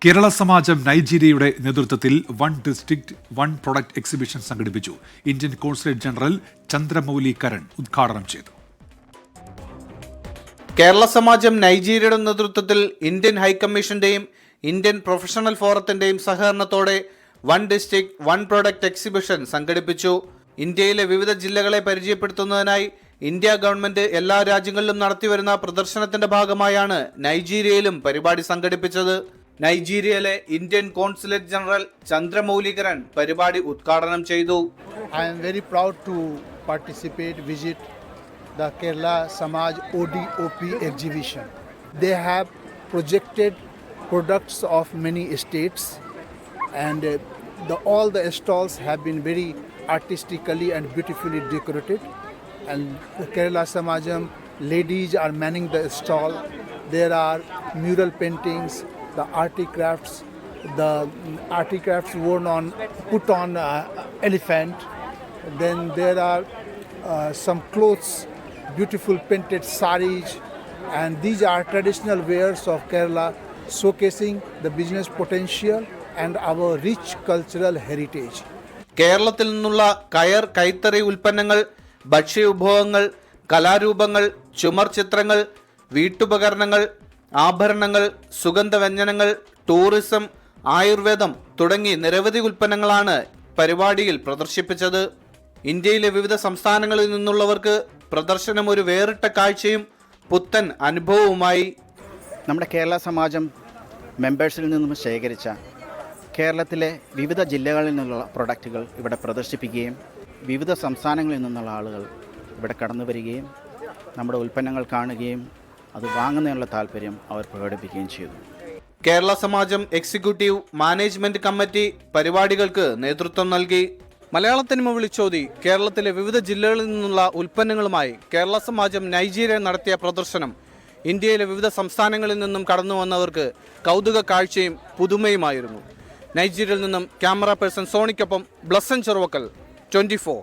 കേരള സമാജം നൈജീരിയയുടെ നേതൃത്വത്തിൽ one district one product exhibition സംഘടിപ്പിച്ചു. Indian consulate general Chandramouli Karan ഉദ്ഘാടനം ചെയ്തു. കേരള സമാജം നൈജീരിയയുടെ നേതൃത്വത്തിൽ ഇന്ത്യൻ ഹൈക്കമ്മീഷന്റെയും ഇന്ത്യൻ പ്രൊഫഷണൽ ഫോറത്തിന്റെയും സഹകരണത്തോടെ one district one product exhibition സംഘടിപ്പിച്ചു. ഇന്ത്യയിലെ വിവിധ ജില്ലകളെ പരിചയപ്പെടുത്തുന്നതിനായി ഇന്ത്യ ഗവൺമെന്റ് എല്ലാ രാജ്യങ്ങളിലും നടത്തിവരുന്ന പ്രദർശനത്തിന്റെ ഭാഗമായാണ് നൈജീരിയയിലും പരിപാടി സംഘടിപ്പിച്ചത്. നൈജീരിയയിലെ Indian consulate general Chandramouli Karan പരിപാടി ഉദ്ഘാടനം ചെയ്തു. I am very proud to visit the Kerala Samaj ODOP exhibition. They have projected products of many states, and all the stalls have been very artistically and beautifully decorated. And the Kerala Samajam ladies are manning the stall. There are mural paintings, the articrafts put on elephant. Then there are some clothes, beautiful painted saris, and these are traditional wares of Kerala, showcasing the business potential and our rich cultural heritage. കേരളത്തിൽ നിന്നുള്ള കയർ കൈത്തറി ഉൽപ്പന്നങ്ങൾ, ഭക്ഷ്യവിഭവങ്ങൾ, കലാരൂപങ്ങൾ, ചുമർ ചിത്രങ്ങൾ, വീട്ടുപകരണങ്ങൾ, ആഭരണങ്ങൾ, സുഗന്ധവ്യഞ്ജനങ്ങൾ, tourism, ആയുർവേദം തുടങ്ങി നിരവധി ഉൽപ്പന്നങ്ങളാണ് പരിപാടിയിൽ പ്രദർശിപ്പിച്ചത്. ഇന്ത്യയിലെ വിവിധ സംസ്ഥാനങ്ങളിൽ നിന്നുള്ളവർക്ക് പ്രദർശനം ഒരു വേറിട്ട കാഴ്ചയും പുത്തൻ അനുഭവവുമായി. നമ്മുടെ കേരള സമാജം മെമ്പേഴ്സിൽ നിന്നും ശേഖരിച്ച കേരളത്തിലെ വിവിധ ജില്ലകളിൽ നിന്നുള്ള പ്രൊഡക്റ്റുകൾ ഇവിടെ പ്രദർശിപ്പിക്കുകയും വിവിധ സംസ്ഥാനങ്ങളിൽ നിന്നുള്ള ആളുകൾ ഇവിടെ കടന്നു വരികയും നമ്മുടെ ഉൽപ്പന്നങ്ങൾ കാണുകയും അത് വാങ്ങുന്നതിനുള്ള താല്പര്യം അവർ പ്രകടിപ്പിക്കുകയും ചെയ്തു. കേരള സമാജം എക്സിക്യൂട്ടീവ് മാനേജ്മെന്റ് കമ്മിറ്റി പരിപാടികൾക്ക് നേതൃത്വം നൽകി. മലയാളത്തിനിമ വിളിച്ചോതി കേരളത്തിലെ വിവിധ ജില്ലകളിൽ നിന്നുള്ള ഉൽപ്പന്നങ്ങളുമായി കേരള സമാജം നൈജീരിയ നടത്തിയ പ്രദർശനം ഇന്ത്യയിലെ വിവിധ സംസ്ഥാനങ്ങളിൽ നിന്നും കടന്നു വന്നവർക്ക് കൗതുക കാഴ്ചയും പുതുമയുമായിരുന്നു. നൈജീരിയയിൽ നിന്നും ക്യാമറ പേഴ്സൺ സോണിക്കൊപ്പം ബ്ലസ്സൻ ചെറുവക്കൽ, 24.